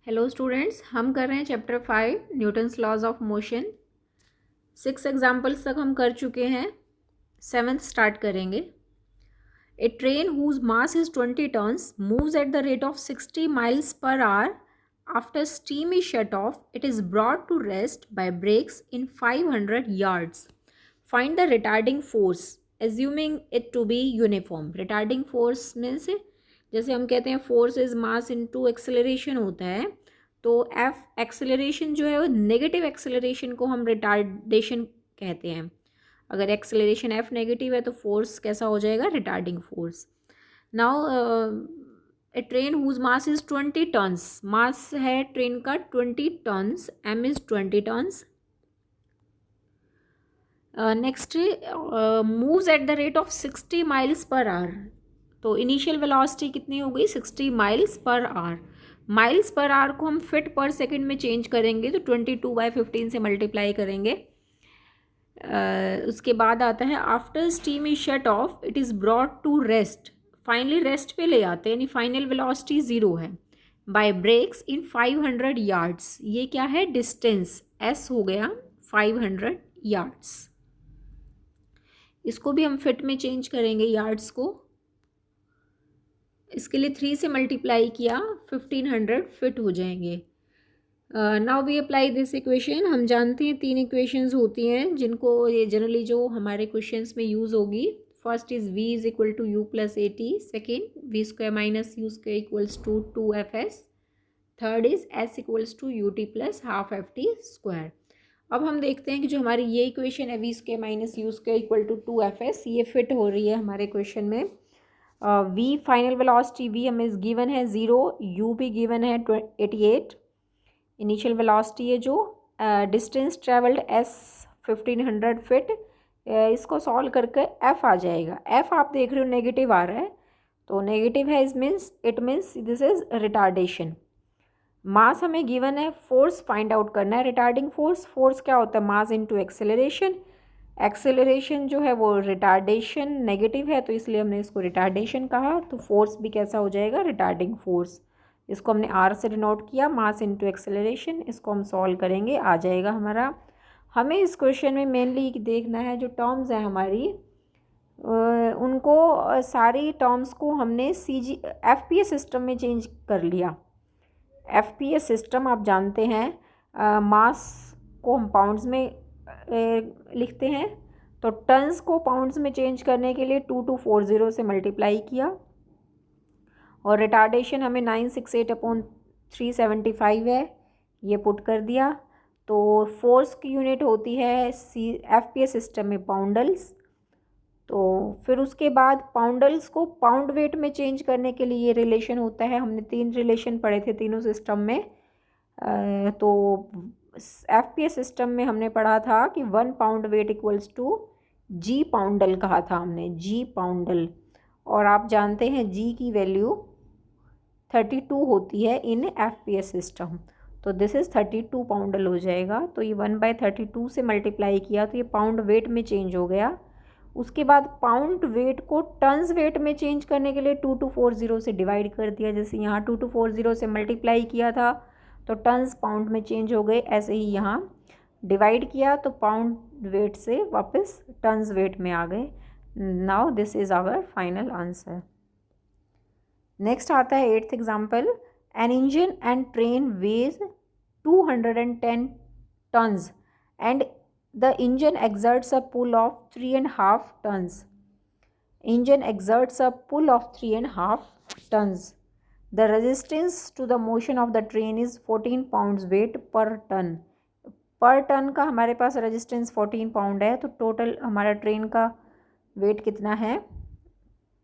Hello students, हम कर रहे हैं chapter 5 Newton's laws of motion. 6 examples तक हम कर चुके हैं। 7th स्टार्ट करेंगे। A train whose mass is 20 tons moves at the rate of 60 miles per hour after steam is shut off it is brought to rest by brakes in 500 yards. Find the retarding force assuming it to be uniform. Retarding force में से जैसे हम कहते हैं force is mass into acceleration होता है, तो F acceleration जो है वो नेगेटिव एक्सेलरेशन को हम रिटार्डेशन कहते हैं। अगर एक्सेलरेशन एफ नेगेटिव है तो फोर्स कैसा हो जाएगा? Retarding force. Now a train whose mass is 20 tons, mass है ट्रेन का 20 tons, M is 20 tons. Next moves at the rate of 60 miles per hour, तो इनिशियल वेलोसिटी कितनी हो गई? 60 miles per our. Miles per our को हम fit पर second में चेंज करेंगे तो 22/15 से मल्टीप्लाई करेंगे। उसके बाद आता है after steam is shut off it is brought to rest. Finally rest पे ले आते हैं, यानी फाइनल वेलोसिटी 0 है। बाय ब्रेक्स इन 500 yards, ये क्या है? डिस्टेंस एस हो गया 500 yards। इसको भी हम फिट में चेंज करेंगे यार्ड्स को। इसके लिए 3 से मल्टीप्लाई किया 1500 फिट हो जाएंगे। Now we apply this equation. हम जानते हैं 3 इक्वेशंस होती हैं जिनको ये जनरली जो हमारे क्वेश्चंस में यूज़ होगी। First is v is equal to u plus a t, second v square minus u square equals to 2fs, third is s equals to u t plus half f t square. अब हम देखते हैं कि जो हमारी ये equation है v square minus u square equal to 2fs, ये फिट हो रही है हमारे क्वेश्चन में। v फाइनल वेलोसिटी v हमें गिवन है 0, u भी गिवन है 88, इनिशियल वेलोसिटी है जो डिस्टेंस ट्रेवल्ड s 1500 फिट। इसको सॉल्व करके f आ जाएगा। f आप देख रहे हो नेगेटिव आ रहा है, तो नेगेटिव है it means this is retardation. Mass हमें गिवन है, फोर्स फाइंड आउट करना है। रिटार्डिंग फोर्स, फोर्स क्या होता है? Mass into acceleration. एक्सेलरेशन जो है वो रिटार्डेशन नेगेटिव है, तो इसलिए हमने इसको रिटार्डेशन कहा। तो फोर्स भी कैसा हो जाएगा? Retarding force. इसको हमने आर से डिनोट किया, मास इनटू एक्सेलरेशन। इसको हम सॉल्व करेंगे, आ जाएगा हमारा। हमें इस क्वेश्चन में मेनली देखना है जो टर्म्स हैं हमारी, उनको सारी टर्म्स को हमने एफपीएस सिस्टम में चेंज कर लिया। एफपीएस सिस्टम आप जानते हैं, मास को हम पाउंड्स में लिखते हैं, तो टन्स को पाउंड्स में चेंज करने के लिए 2240 से मल्टीप्लाई किया, और रिटार्डेशन हमें 968/375 है, ये पुट कर दिया। तो फोर्स की यूनिट होती है एफपीएस सिस्टम में पाउंडल्स। तो फिर उसके बाद पाउंडल्स को पाउंड वेट में चेंज करने के लिए ये रिलेशन होता है। हमने 3 रिलेशन पढ़े थे तीनों सिस्टम में। तो एफपीएस सिस्टम में हमने पढ़ा था कि 1 पाउंड वेट इक्वल्स टू जी पाउंडल कहा था हमने, जी पाउंडल। और आप जानते हैं जी की वैल्यू 32 होती है इन एफपीएस सिस्टम, तो दिस इज़ 32 पाउंडल हो जाएगा। तो ये 1/32 से मल्टीप्लाई किया तो ये पाउंड वेट में चेंज हो गया। उसके बाद पाउंड वेट को टन्स वेट में चेंज करने के लिए 2240 से डिवाइड कर दिया। जैसे यहाँ 2240 से मल्टीप्लाई किया था तो टन्स पाउंड में चेंज हो गए, ऐसे ही यहाँ डिवाइड किया तो पाउंड वेट से वापस टन्स वेट में आ गए। Now this is our final answer. Next आता है 8th example. An engine and train weighs 210 tons and the engine exerts a pull of 3.5 tons. Engine exerts a pull of 3.5 tons. The resistance to the motion of the train is 14 pounds weight per ton. पर ton का हमारे पास resistance 14 pound है, तो total हमारा train का wait कितना है?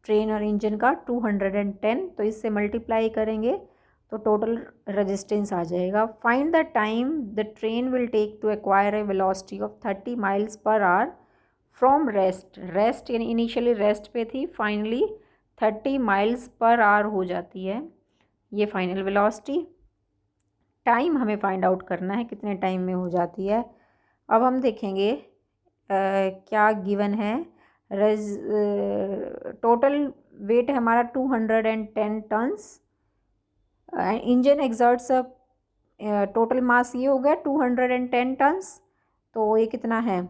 Train और इंजन का 210, तो इससे मल्टीप्लाई करेंगे तो टोटल रेजिस्टेंस आ जाएगा। Find the time the train will take to acquire a velocity of 30 miles per hour from rest. Rest यानी इनिशियली रेस्ट पे थी, फाइनली 30 माइल्स पर आवर हो जाती है ये फाइनल वेलोसिटी। टाइम हमें फाइंड आउट करना है कितने टाइम में हो जाती है। अब हम देखेंगे क्या गिवन है। टोटल वेट है हमारा 210 tons. Engine exerts a total mass ये हो गया 210 टन्स। तो ये कितना है,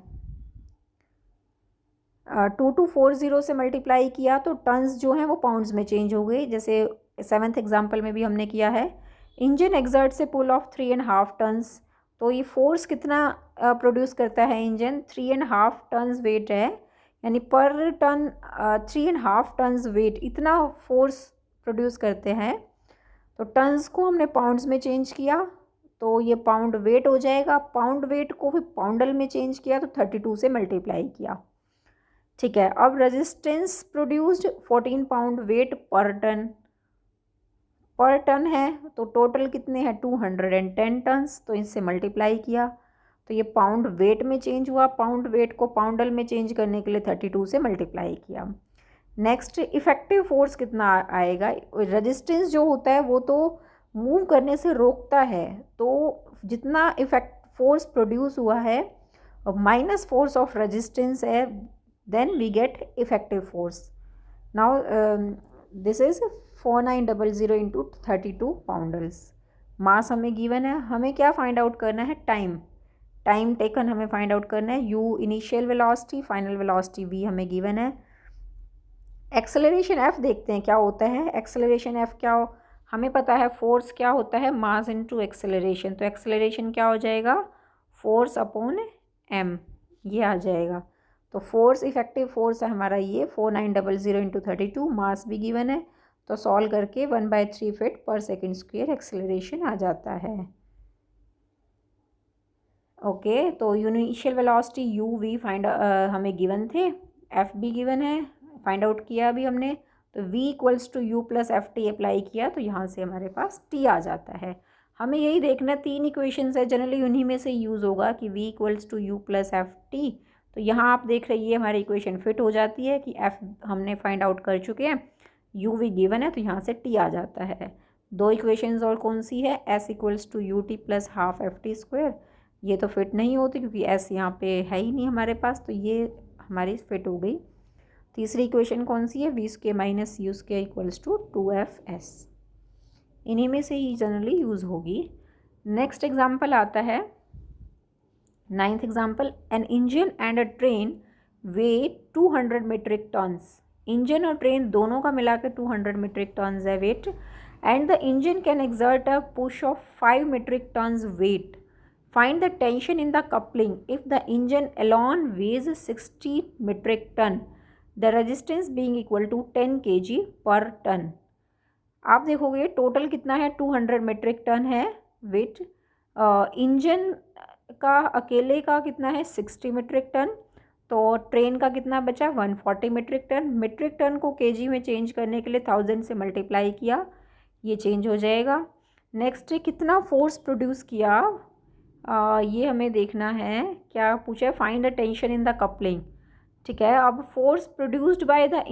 2240 से मल्टीप्लाई किया तो टन्स जो हैं वो पाउंड्स में चेंज हो गई। जैसे 7th एग्जाम्पल में भी हमने किया है, इंजन एक्सर्ट से पुल ऑफ 3.5 टन्स। तो ये फोर्स कितना प्रोड्यूस करता है इंजन, 3.5 टन्स वेट है, यानी पर टन 3.5 टन्स वेट, इतना फोर्स प्रोड्यूस करते हैं। तो टन्स को हमने पाउंड्स में चेंज किया तो ये पाउंड वेट हो जाएगा। पाउंड वेट को फिर पाउंडल में चेंज किया तो 32 से मल्टीप्लाई किया। ठीक है, अब रेजिस्टेंस प्रोड्यूस्ड 14 पाउंड वेट पर टन है, तो टोटल कितने हैं 210 टन्स। तो इससे मल्टीप्लाई किया तो ये पाउंड वेट में चेंज हुआ। पाउंड वेट को पाउंडल में चेंज करने के लिए 32 से मल्टीप्लाई किया। नेक्स्ट, इफेक्टिव फोर्स कितना आएगा। रेजिस्टेंस जो होता है वो तो मूव करने से रोकता है, तो जितना इफेक्ट फोर्स प्रोड्यूस हुआ है माइनस फोर्स ऑफ रेजिस्टेंस है, then we get effective force. Now this is 4900 into 32 poundals. मास हमें गिवन है, हमें क्या फाइंड आउट करना है, टाइम टेकन हमें फाइंड आउट करना है। u initial velocity, final velocity v हमें गिवन है। एक्सेलरेशन f देखते हैं क्या होता है। एक्सेलरेशन f क्या हो, हमें पता है फोर्स क्या होता है, मास इनटू एक्सेलरेशन। तो एक्सेलरेशन क्या हो जाएगा, फोर्स अपॉन m, ये आ जाएगा। तो फोर्स, इफेक्टिव फोर्स है हमारा ये 4900 इंटू 32, मास भी गिवन है। तो सॉल्व करके 1/3 फीट पर सेकेंड स्क्वेयर एक्सेलरेशन आ जाता है। ओके, तो initial velocity u we find हमें गिवन थे, एफ भी गिवन है, फाइंड आउट किया अभी हमने। तो v equals to u plus f t apply किया तो यहाँ से हमारे पास t आ जाता है। हमें यही देखना, 3 इक्वेशंस है, जनरली उन्हीं में से यूज़ होगा कि v equals to u plus f t. तो यहाँ आप देख रही है हमारी इक्वेशन फिट हो जाती है कि f हमने फाइंड आउट कर चुके हैं, u v गिवन है तो यहाँ से t आ जाता है। 2 इक्वेशंस और कौन सी है, s equals to u t plus half f t square, ये तो फिट नहीं होती क्योंकि s यहाँ पे है ही नहीं हमारे पास, तो ये हमारी फिट हो गई। तीसरी इक्वेशन कौन सी है, v square minus u square equals to 2f(s). इन्हीं में से ही जनरली यूज़ होगी। नेक्स्ट एग्जाम्पल आता है 9th example, an engine and a train weigh 200 metric tons. Engine और ट्रेन दोनों का मिलाकर 200 मेट्रिक टन्स है weight, and the engine can exert a push of 5 metric tons weight. Find the tension in the coupling if the engine alone weighs 60 metric ton, the resistance being equal to 10 kg per ton. आप देखोगे total कितना है, 200 metric ton है weight. Engine का अकेले का कितना है 60 मेट्रिक टन, तो ट्रेन का कितना बचा 140 मेट्रिक टन। मेट्रिक टन को केजी में चेंज करने के लिए 1000 से मल्टीप्लाई किया, ये चेंज हो जाएगा। नेक्स्ट कितना फोर्स प्रोड्यूस किया, ये हमें देखना है। क्या पूछा है, find the tension in the coupling. ठीक है, अब force produced by the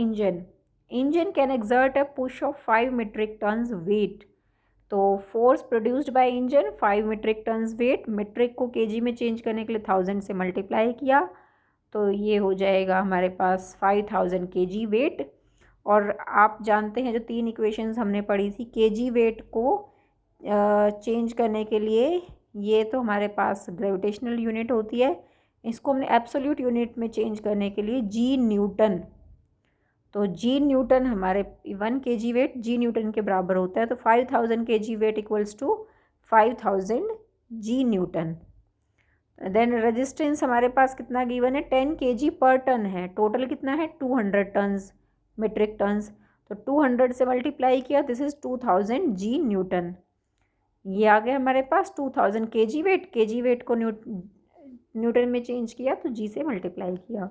engine can exert a push of 5 metric tons weight. तो force produced by engine 5 metric tons weight, metric को केजी में चेंज करने के लिए 1000 से मल्टीप्लाई किया तो ये हो जाएगा हमारे पास 5000 kg वेट। और आप जानते हैं जो 3 इक्वेशंस हमने पढ़ी थी, केजी वेट को चेंज करने के लिए ये तो हमारे पास ग्रेविटेशनल यूनिट होती है, इसको हमने एब्सोल्यूट यूनिट में चेंज करने के लिए जी न्यूटन। तो जी न्यूटन हमारे 1 kg वेट जी न्यूटन के बराबर होता है, तो 5000 kg weight equals to 5000 g newton. Then resistance हमारे पास कितना गिवन है, 10 kg पर टन है, टोटल कितना है 200 टन्स मेट्रिक टन्स। तो 200 से मल्टीप्लाई किया, दिस इज़ 2000 जी न्यूटन। ये आ गया हमारे पास 2000 kg वेट को न्यूटन में चेंज किया तो जी से मल्टीप्लाई किया।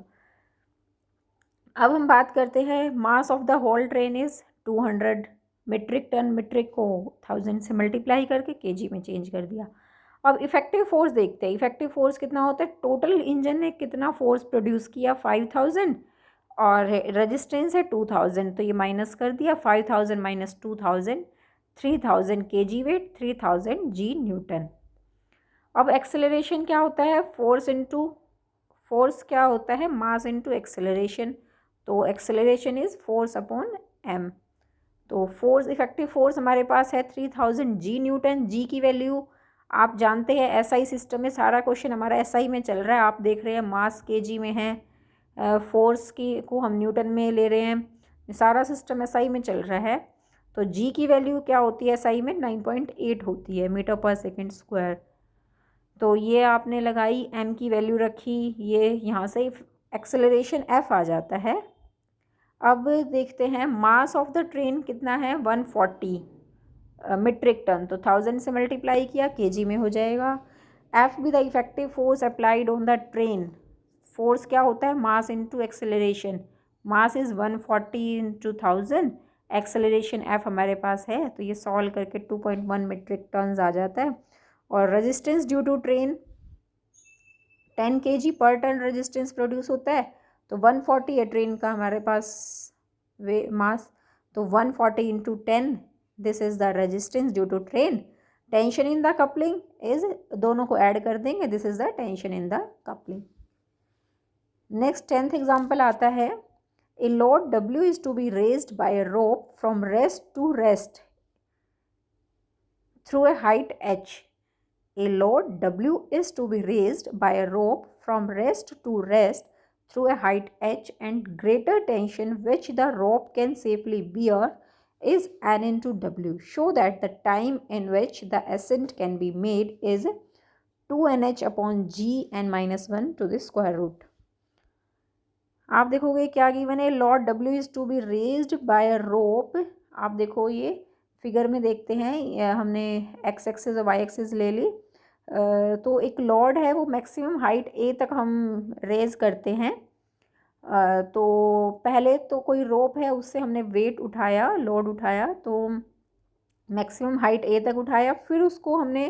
अब हम बात करते हैं, mass of the whole train is 200 metric ton, metric को 1000 से मल्टीप्लाई करके केजी में चेंज कर दिया। अब इफेक्टिव फोर्स देखते हैं, इफेक्टिव फोर्स कितना होता है, टोटल इंजन ने कितना फोर्स प्रोड्यूस किया 5000 और रेजिस्टेंस है 2000, तो ये माइनस कर दिया, 5000 minus 2000, 3000 kg weight, 3000 g newton. अब एक्सेलरेशन क्या होता है, फोर्स क्या होता है, मास इनटू एक्सेलरेशन। तो acceleration is force upon m. तो फोर्स, इफेक्टिव फोर्स हमारे पास है 3000 जी न्यूटन। जी की वैल्यू आप जानते हैं एसआई सिस्टम में सारा क्वेश्चन हमारा एसआई में चल रहा है। आप देख रहे हैं मास केजी में है, फोर्स की को हम न्यूटन में ले रहे हैं, सारा सिस्टम एसआई में चल रहा है। तो जी की वैल्यू क्या होती है एसआई में? 9.8 होती है मीटर पर सेकेंड स्क्वायर। तो ये आपने लगाई, एम की वैल्यू रखी, ये यहाँ से एक्सेलरेशन एफ आ जाता है। अब देखते हैं मास ऑफ द ट्रेन कितना है, 140 मीट्रिक टन। तो 1000 से मल्टीप्लाई किया, केजी में हो जाएगा। F be the effective force applied on the train. Force क्या होता है? Mass into acceleration. Mass is 140 into 1000, acceleration F हमारे पास है, तो ये सॉल्व करके 2.1 मीट्रिक टन्स आ जाता है। और resistance due to train 10 kg per ton resistance produce होता है। तो 140 है ट्रेन का हमारे पास वे मास, तो 140 into 10, this is the resistance due to train. Tension in the coupling is, दोनों को ऐड कर देंगे, this is the tension in the coupling. Next 10th example आता है, a load W is to be raised by a rope from rest to rest through a height h. A load W is to be raised by a rope from rest to rest through a height h, and greater tension which the rope can safely bear is N into W. Show that the time in which the ascent can be made is 2nh upon g n minus 1 to the square root. आप देखोगे क्या given है, load W is to be raised by a rope। आप देखो ये figure में देखते हैं, हमने x एक्सिस और y एक्सिस ले ली। तो एक लॉड है, वो मैक्सिमम हाइट ए तक हम रेज करते हैं। तो पहले तो कोई रोप है, उससे हमने वेट उठाया, लोड उठाया, तो मैक्सिमम हाइट ए तक उठाया, फिर उसको हमने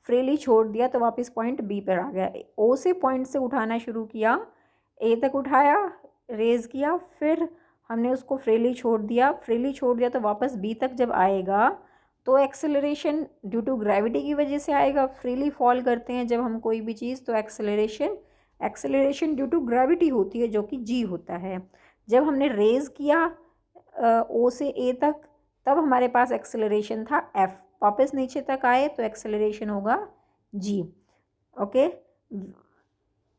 फ्रीली छोड़ दिया, तो वापस पॉइंट बी पर आ गया। ओ से पॉइंट से उठाना शुरू किया, ए तक उठाया, रेज किया, फिर हमने उसको फ्रीली छोड़ दिया, तो वापस बी तक जब आएगा तो एक्सेलरेशन ड्यू टू ग्रेविटी की वजह से आएगा। फ्रीली फॉल करते हैं जब हम कोई भी चीज़, तो एक्सेलरेशन ड्यू टू ग्रेविटी होती है, जो कि जी होता है। जब हमने रेज किया ओ से ए तक, तब हमारे पास एक्सेलरेशन था एफ। वापस नीचे तक आए तो एक्सेलरेशन होगा जी। ओके,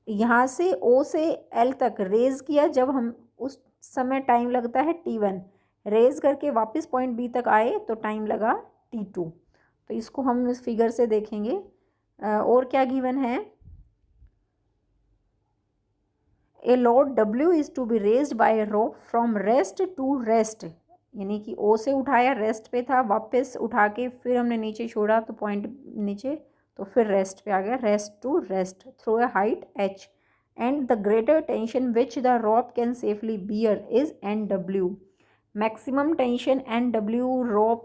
यहाँ से ओ से एल तक रेज किया, जब हम उस समय टाइम लगता है T1। रेज करके वापस पॉइंट बी तक आए तो टाइम लगा T2। तो इसको हम इस फिगर से देखेंगे। और क्या गिवन है, a load W is to be raised by a rope from rest to rest, यानी कि ओ से उठाया, रेस्ट पे था, वापस उठा के फिर हमने नीचे छोड़ा, तो पॉइंट नीचे, तो फिर रेस्ट पे आ गया, rest to rest through a height h, and the greater tension which the rope can safely bear is NW। Maximum tension NW rope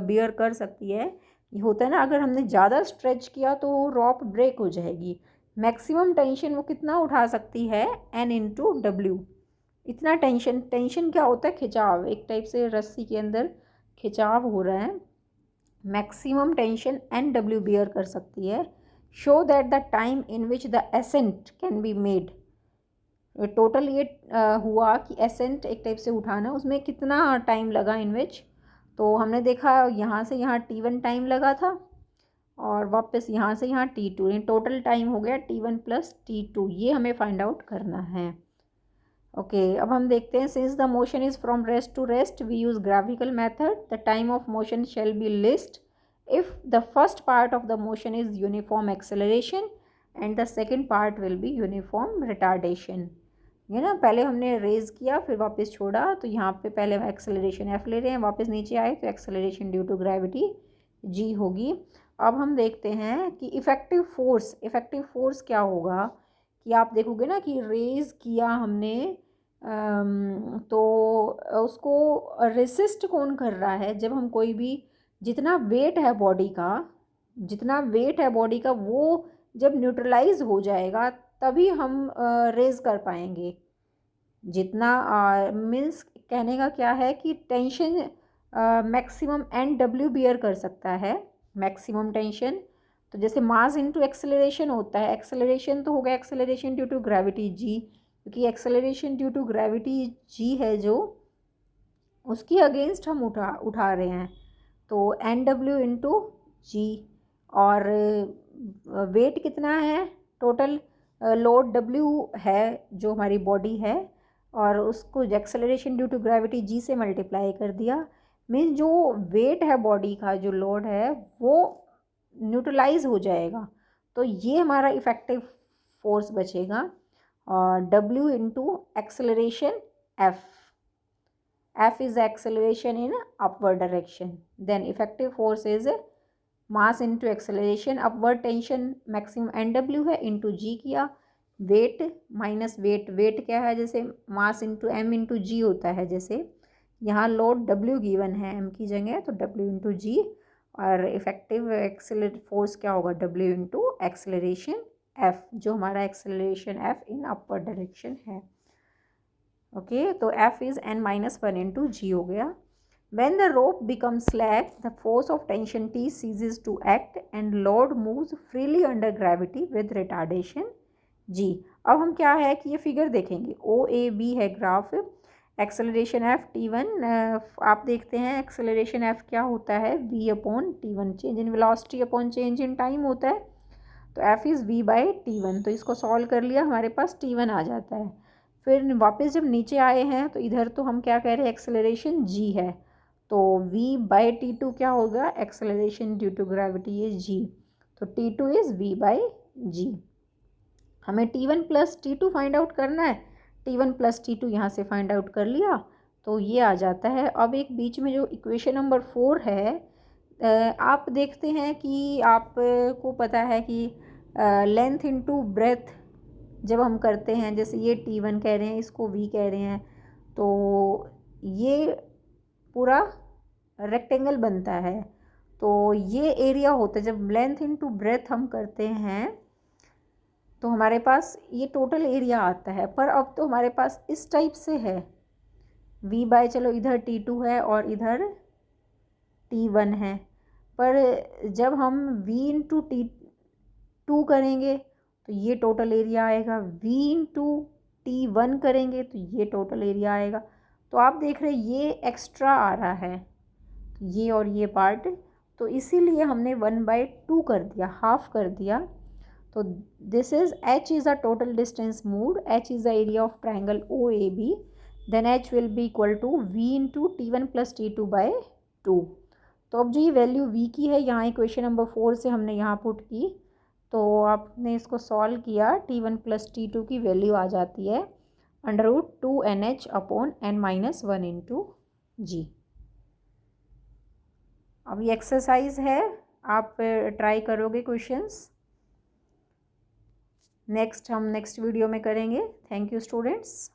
bear कर सकती है। ये होता है ना, अगर हमने ज़्यादा स्ट्रेच किया तो रोप ब्रेक हो जाएगी। मैक्सिमम टेंशन वो कितना उठा सकती है, N इंटू W। इतना टेंशन क्या होता है? खिंचाव, एक टाइप से रस्सी के अंदर खिंचाव हो रहा है। मैक्सिमम टेंशन NW बियर कर सकती है। Show that the time in which the ascent can be made. Total ये हुआ कि एसेंट एक टाइप से उठाना, उसमें कितना टाइम लगा इन विच, तो हमने देखा यहाँ से यहाँ T1 टाइम लगा था, और वापस यहाँ से यहाँ T2, टोटल टाइम हो गया T1 प्लस T2। ये हमें फाइंड आउट करना है। ओके, अब हम देखते हैं, since the motion is from rest to rest we use graphical method. The time of motion shall be least if the first part of the motion is uniform acceleration and the second part will be uniform retardation. ये ना, पहले हमने raise किया, फिर वापस छोड़ा, तो यहाँ पे पहले एक्सेलरेशन एफ ले रहे हैं, वापस नीचे आए तो acceleration due to gravity G होगी। अब हम देखते हैं कि इफ़ेक्टिव फोर्स क्या होगा, कि आप देखोगे ना कि रेज किया हमने, तो उसको रेसिस्ट कौन कर रहा है? जब हम कोई भी, जितना वेट है बॉडी का वो जब न्यूट्रलाइज हो जाएगा तभी हम रेज कर पाएंगे। जितना मीन्स कहने का क्या है कि टेंशन मैक्सिमम NW बियर कर सकता है, मैक्सिमम टेंशन। तो जैसे मास इनटू एक्सेलरेशन होता है, एक्सेलरेशन तो हो गया acceleration due to gravity G, क्योंकि acceleration due to gravity G है जो उसकी अगेंस्ट हम उठा रहे हैं, तो NW इंटू जी। और वेट कितना है, टोटल लोड W है जो हमारी बॉडी है, और उसको acceleration due to gravity G से मल्टीप्लाई कर दिया। मीन्स जो वेट है बॉडी का, जो लोड है वो न्यूट्रलाइज हो जाएगा। तो ये हमारा इफेक्टिव फोर्स बचेगा, और W into acceleration F is acceleration in upward direction. Then effective force is mass into acceleration, upward tension maximum NW है, इंटू G किया, वेट माइनस वेट क्या है, जैसे mass into M into G होता है, जैसे यहाँ लोड W गिवन है M की जगह, तो W इंटू G, और इफेक्टिव एक्सेलरेट फोर्स क्या होगा, W इंटू एक्सेलरेशन F, जो हमारा acceleration F in upward direction है। ओके, तो F is n-1 into G हो गया। When the rope becomes slack, the force of tension T ceases to act and load moves freely under gravity with retardation G। अब हम क्या है कि ये फिगर देखेंगे, OAB है ग्राफ, एक्सेलरेशन F T1, आप देखते हैं एक्सेलरेशन F क्या होता है, V upon T1, change in velocity upon change in time होता है, तो F is V by T1। तो इसको सॉल्व कर लिया, हमारे पास T1 आ जाता है। फिर वापस जब नीचे आए हैं तो इधर तो हम क्या कह रहे हैं, एक्सेलरेशन G है, तो V बाई T2 क्या होगा, एक्सेलरेशन ड्यू टू ग्रेविटी है G, तो T2 is V by G। हमें T1 plus T2 find out करना है, T1 प्लस T2 यहाँ से फाइंड आउट कर लिया, तो ये आ जाता है। अब एक बीच में जो इक्वेशन नंबर 4 है, आप देखते हैं कि आपको पता है कि लेंथ इनटू ब्रेथ जब हम करते हैं, जैसे ये T1 कह रहे हैं, इसको V कह रहे हैं, तो ये पूरा रेक्टेंगल बनता है, तो ये एरिया होता है। जब लेंथ इनटू ब्रेथ हम करते हैं तो हमारे पास ये टोटल एरिया आता है, पर अब तो हमारे पास इस टाइप से है V बाय, चलो इधर T2 है और इधर T1 है, पर जब हम V इंटू T2 करेंगे तो ये टोटल एरिया आएगा, V इंटू T1 करेंगे तो ये टोटल एरिया आएगा। तो आप देख रहे हैं ये एक्स्ट्रा आ रहा है, ये और ये पार्ट, तो इसीलिए हमने 1/2 कर दिया, हाफ कर दिया। तो this is H is a total distance moved, H is the area of triangle OAB, then H will be equal to V into T1 plus T2 by 2। तो अब जो ये वैल्यू V की है, यहाँ इक्वेशन नंबर 4 से हमने यहाँ पुट की, तो आपने इसको सॉल्व किया, T1 प्लस T2 की वैल्यू आ जाती है √2NH upon n-1 into G। अब ये एक्सरसाइज है, आप ट्राई करोगे क्वेश्चंस, नेक्स्ट हम नेक्स्ट वीडियो में करेंगे। Thank you students.